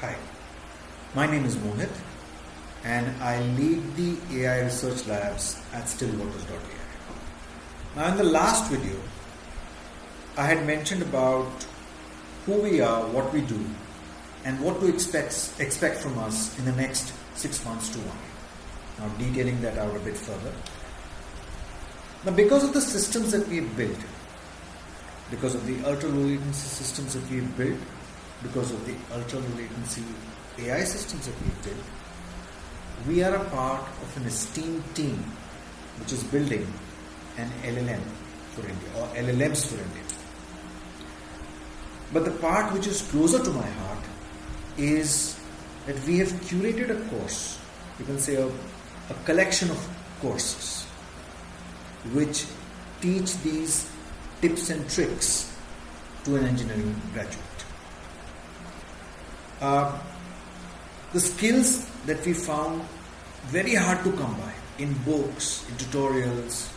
Hi, my name is Mohit and I lead the AI research labs at Stillwaters AI. Now in the last video, I had mentioned about who we are, what we do and what to expect from us in the next 6 months to 1 year. Now detailing that out a bit further. Now because of the systems that we've built, because of the ultra low latency systems that we've built, because of the ultra low latency AI systems that we've built, we are a part of an esteemed team which is building an LLM for India or LLMs for India. But the part which is closer to my heart is that we have curated a course, you can say a collection of courses which teach these tips and tricks to an engineering graduate. The skills that we found very hard to come by in books, in tutorials,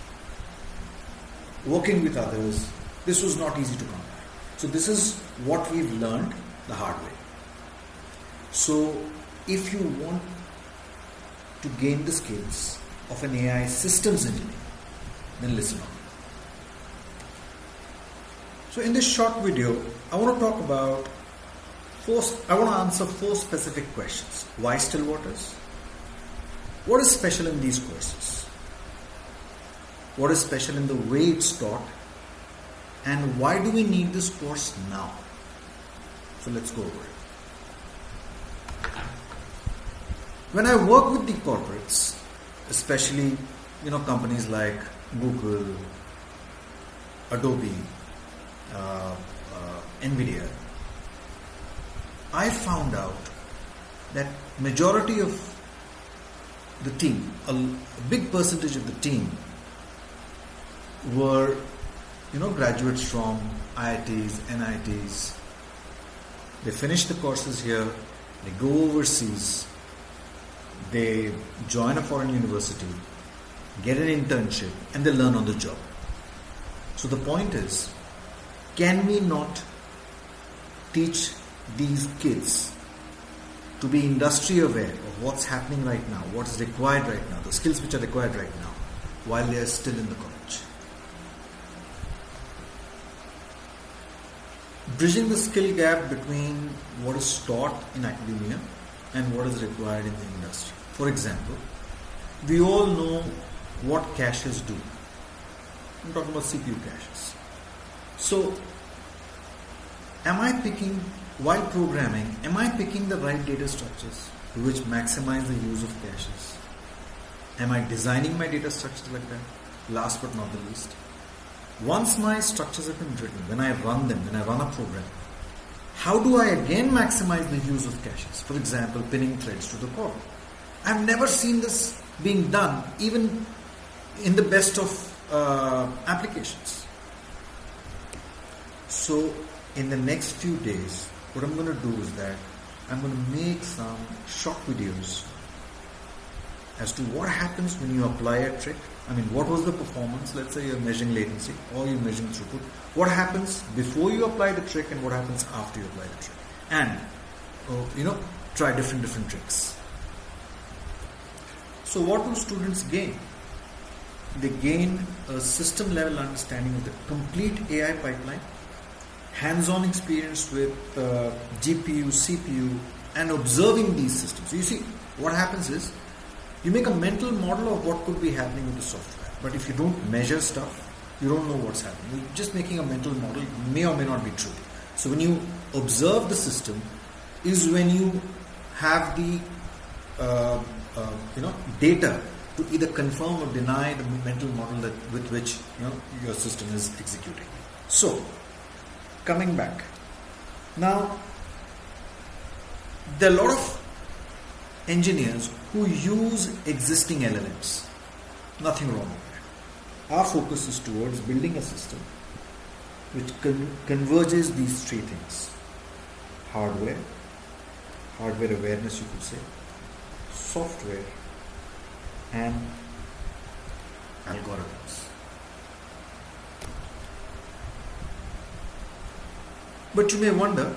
working with others, this was not easy to come by. So this is what we've learned the hard way. So if you want to gain the skills of an AI systems engineer, then listen on. So in this short video, I want to talk about I want to answer 4 specific questions. Why Stillwaters? What is special in these courses? What is special in the way it's taught? And why do we need this course now? So let's go over it. When I work with the corporates, especially companies like Google, Adobe, Nvidia, I found out that majority of the team, a big percentage of the team were graduates from IITs, NITs. They finish the courses here, they go overseas, they join a foreign university, get an internship and they learn on the job. So the point is, can we not teach these kids to be industry aware of what's happening right now, what is required right now, the skills which are required right now while they are still in the college? Bridging the skill gap between what is taught in academia and what is required in the industry. For example, we all know what caches do. I'm talking about CPU caches. So, while programming, am I picking the right data structures which maximize the use of caches? Am I designing my data structures like that? Last but not the least, once my structures have been written, when I run them, when I run a program, how do I again maximize the use of caches? For example, pinning threads to the core. I've never seen this being done even in the best of applications. So in the next few days, what I'm going to do is that I'm going to make some short videos as to what happens when you apply a trick. I mean, what was the performance? Let's say you're measuring latency or you're measuring throughput. What happens before you apply the trick and what happens after you apply the trick? And, try different tricks. So what do students gain? They gain a system level understanding of the complete AI pipeline, hands-on experience with GPU, CPU and observing these systems. So you see, what happens is, you make a mental model of what could be happening with the software. But if you don't measure stuff, you don't know what's happening. You're just making a mental model, may or may not be true. So when you observe the system is when you have the data to either confirm or deny the mental model with which your system is executing. So coming back. Now, there are a lot of engineers who use existing LLMs. Nothing wrong with that. Our focus is towards building a system which converges these 3 things. Hardware awareness you could say, software and algorithms. But you may wonder,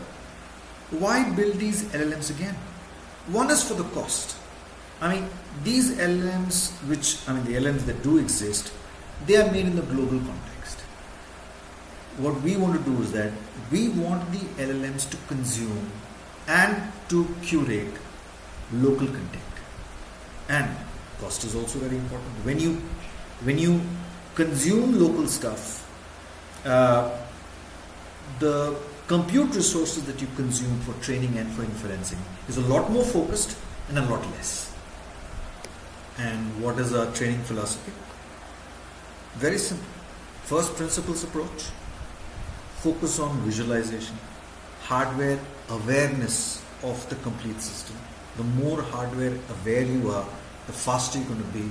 why build these LLMs again? One is for the cost. I mean, these LLMs, the LLMs that do exist, they are made in the global context. What we want to do is that we want the LLMs to consume and to curate local content. And cost is also very important. When you consume local stuff, the compute resources that you consume for training and for inferencing is a lot more focused and a lot less. And what is our training philosophy? Very simple. First principles approach. Focus on visualization, hardware awareness of the complete system. The more hardware aware you are, the faster you're going to be,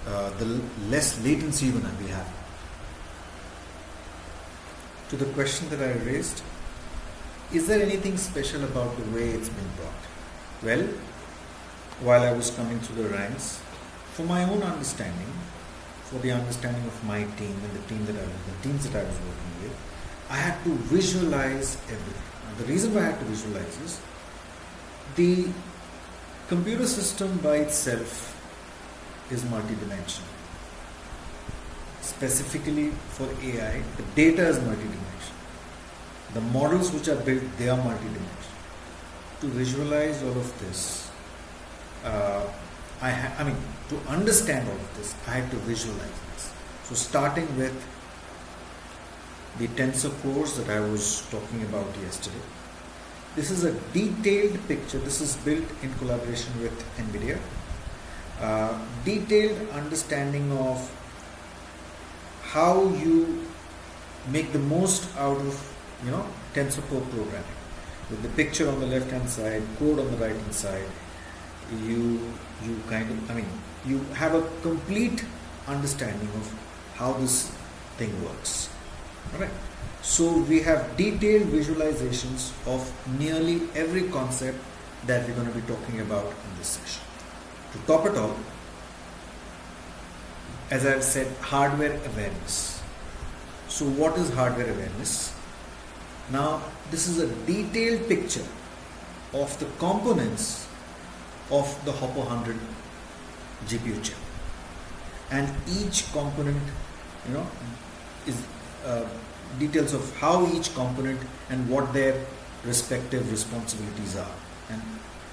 the less latency you're going to be having. To the question that I raised, is there anything special about the way it's been brought? Well, while I was coming through the ranks, for my own understanding, for the understanding of my team and the teams that I was working with, I had to visualize everything. Now, the reason why I had to visualize is the computer system by itself is multidimensional. Specifically for AI, the data is multidimensional. The models which are built, they are multidimensional. To visualize all of this, to understand all of this, I had to visualize this. So starting with the Tensor course that I was talking about yesterday, this is a detailed picture. This is built in collaboration with NVIDIA. Detailed understanding of how you make the most out of Tensor programming. With the picture on the left hand side, code on the right hand side, you have a complete understanding of how this thing works. Alright. So we have detailed visualizations of nearly every concept that we're going to be talking about in this session. To top it all, as I've said, hardware awareness. So what is hardware awareness? Now, this is a detailed picture of the components of the Hopper 100 GPU chip. And each component, is details of how each component and what their respective responsibilities are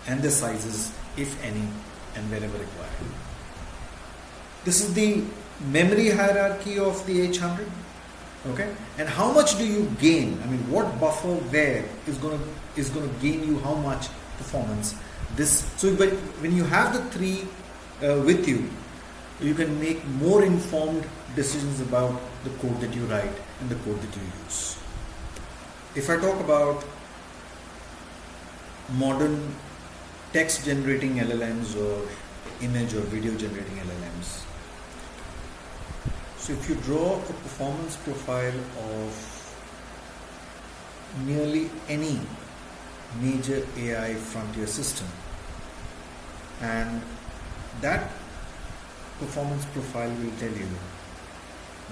and the sizes, if any, and wherever required. This is the memory hierarchy of the H100. Okay, and how much do you gain? I mean, what buffer where is going to gain you how much performance? But when you have the three with you, you can make more informed decisions about the code that you write and the code that you use. If I talk about modern text generating LLMs or image or video generating LLMs, so if you draw a performance profile of nearly any major AI frontier system, and that performance profile will tell you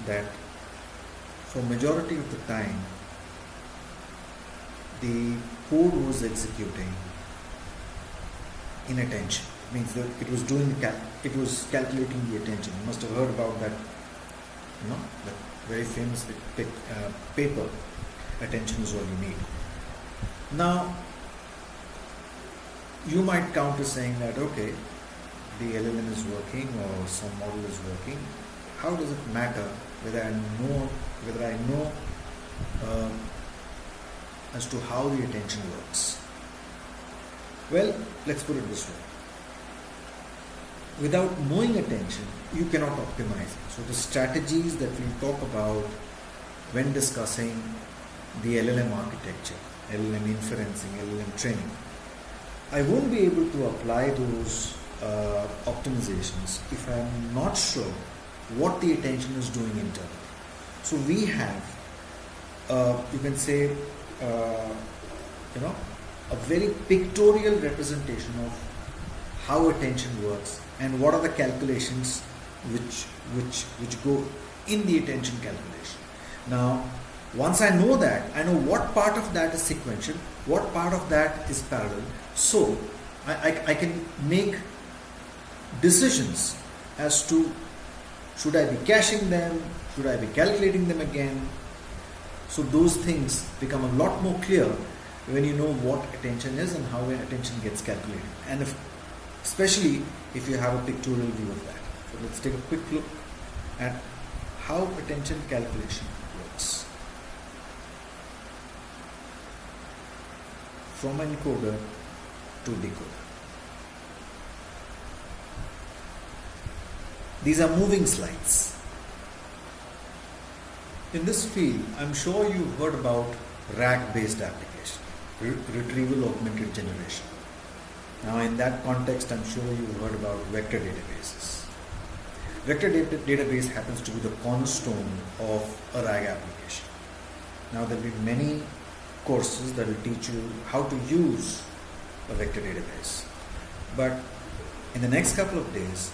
that for majority of the time the code was executing in attention. Means that it was calculating the attention. You must have heard about that. That very famous paper, attention is all you need. Now, you might counter saying that, okay, the LLM is working or some model is working. How does it matter whether I know as to how the attention works? Well, let's put it this way. Without knowing attention, you cannot optimize it. So the strategies that we'll talk about when discussing the LLM architecture, LLM inferencing, LLM training, I won't be able to apply those optimizations if I'm not sure what the attention is doing internally. So we have, you can say, a very pictorial representation of how attention works and what are the calculations which go in the attention calculation. Now, Once I know that, I know what part of that is sequential, what part of that is parallel. So I can make decisions as to should I be caching them, should I be calculating them again. So those things become a lot more clear when you know what attention is and how attention gets calculated. And especially if you have a pictorial view of that. So let's take a quick look at how attention calculation works. From encoder to decoder. These are moving slides. In this field, I'm sure you've heard about RAG-based application, retrieval augmented generation. Now in that context, I'm sure you've heard about vector databases. Vector database happens to be the cornerstone of a RAG application. Now there will be many courses that will teach you how to use a vector database. But in the next couple of days,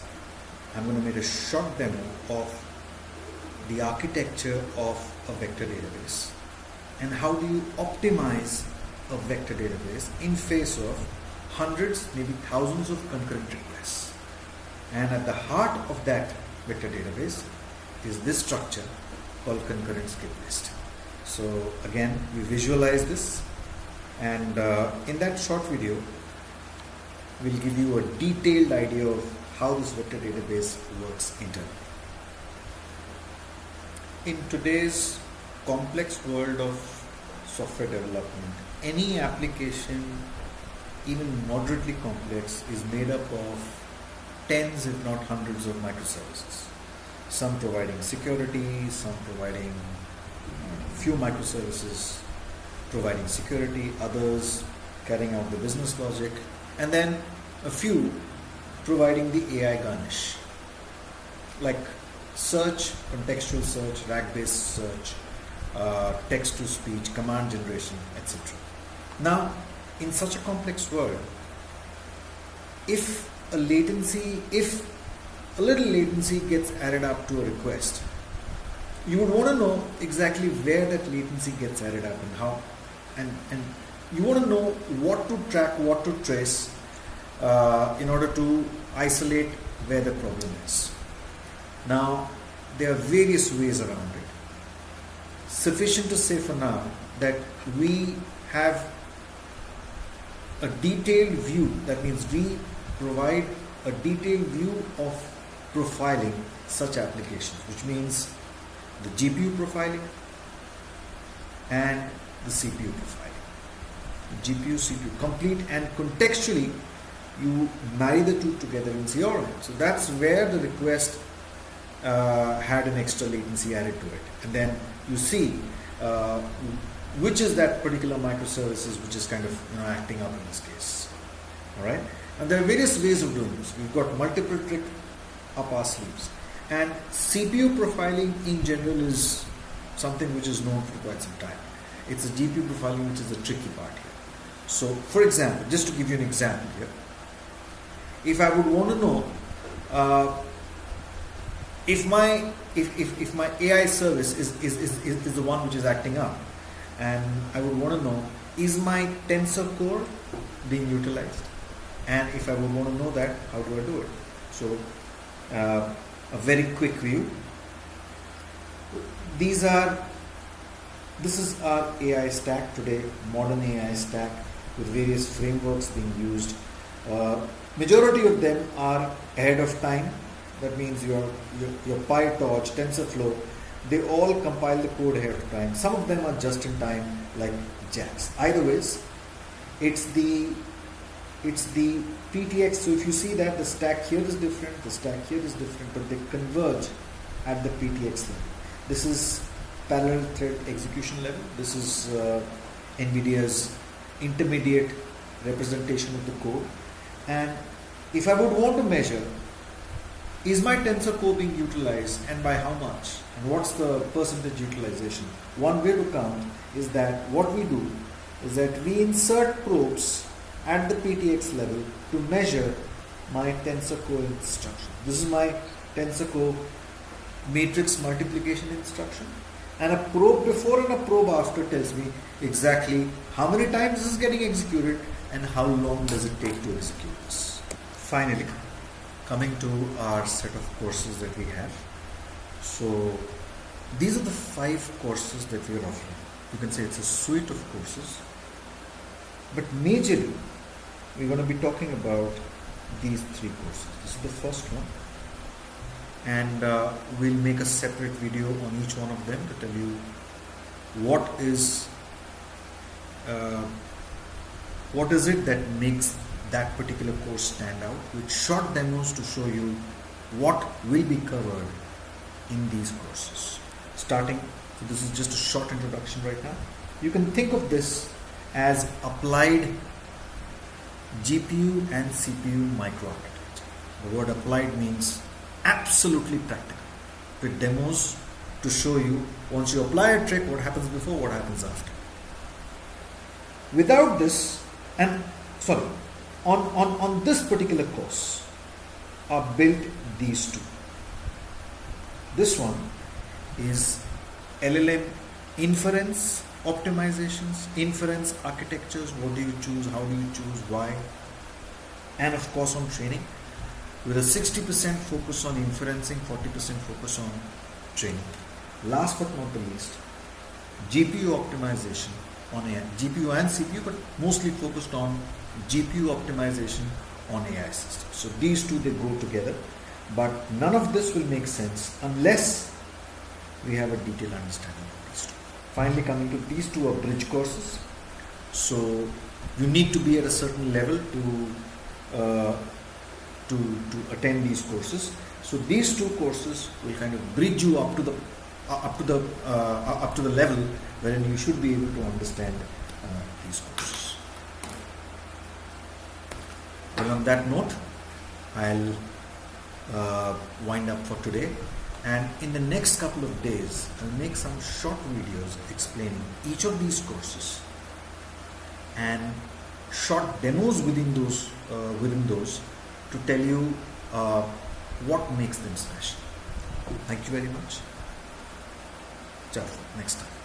I'm going to make a short demo of the architecture of a vector database and how do you optimize a vector database in face of hundreds, maybe thousands of concurrent requests. And at the heart of that vector database is this structure called concurrent skiplist. So again, we visualize this, and in that short video, we'll give you a detailed idea of how this vector database works internally. In today's complex world of software development, any application, even moderately complex, is made up of tens if not hundreds of microservices. Some providing security, some providing few microservices providing security, others carrying out the business logic, and then a few providing the AI garnish, like search, contextual search, RAG-based search, text-to-speech, command generation, etc. Now, in such a complex world, if a little latency gets added up to a request, you would want to know exactly where that latency gets added up and how, and you want to know what to track, what to trace in order to isolate where the problem is. Now, there are various ways around it. Sufficient to say for now that we have a detailed view, that means we provide a detailed view of profiling such applications, which means the GPU profiling and the CPU profiling. GPU, CPU complete, and contextually you marry the two together and say, all right, so that's where the request had an extra latency added to it, and then you see which is that particular microservices which is kind of acting up in this case. All right, and there are various ways of doing this. We've got multiple tricks up our sleeves, and CPU profiling in general is something which is known for quite some time. It's a GPU profiling which is the tricky part here. So, for example, just to give you an example here, if I would want to know if my AI service is the one which is acting up, and I would want to know, is my Tensor core being utilized? And if I would want to know that, how do I do it? So a very quick view. This is our AI stack today, modern AI stack with various frameworks being used. Majority of them are ahead of time. That means your PyTorch, TensorFlow, they all compile the code ahead of time. Some of them are just in time, like JAX. Either ways, it's the PTX. So if you see that the stack here is different, the stack here is different, but they converge at the PTX level. This is parallel thread execution level. This is NVIDIA's intermediate representation of the code. And if I would want to measure, is my Tensor core being utilized and by how much? And what's the percentage utilization? One way to count is that what we do is that we insert probes at the PTX level to measure my Tensor core instruction. This is my Tensor core matrix multiplication instruction. and a probe before and a probe after tells me exactly how many times this is getting executed and how long does it take to execute this. Finally, coming to our set of courses that we have. So these are the 5 courses that we are offering. You can say it's a suite of courses, but majorly we're going to be talking about these 3 courses. This is the first one, and we'll make a separate video on each one of them to tell you what is it that makes that particular course stand out, with short demos to show you what will be covered in these courses. Starting, so this is just a short introduction right now. You can think of this as applied GPU and CPU microarchitecture. The word applied means absolutely practical, with demos to show you once you apply a trick, what happens before, what happens after. Without this, on this particular course are built these 2. This one is LLM inference optimizations, inference architectures, what do you choose, how do you choose, why, and of course on training, with a 60% focus on inferencing, 40% focus on training. Last but not the least, GPU optimization on AI, GPU and CPU, but mostly focused on GPU optimization on AI systems. So these 2, they go together, but none of this will make sense unless we have a detailed understanding of these 2. Finally, coming to these 2 are bridge courses. So you need to be at a certain level to attend these courses. So these 2 courses will kind of bridge you up to the level wherein you should be able to understand these courses. Well, on that note, I'll wind up for today, and in the next couple of days I'll make some short videos explaining each of these courses and short demos within those to tell you what makes them special. Thank you very much. Ciao, next time.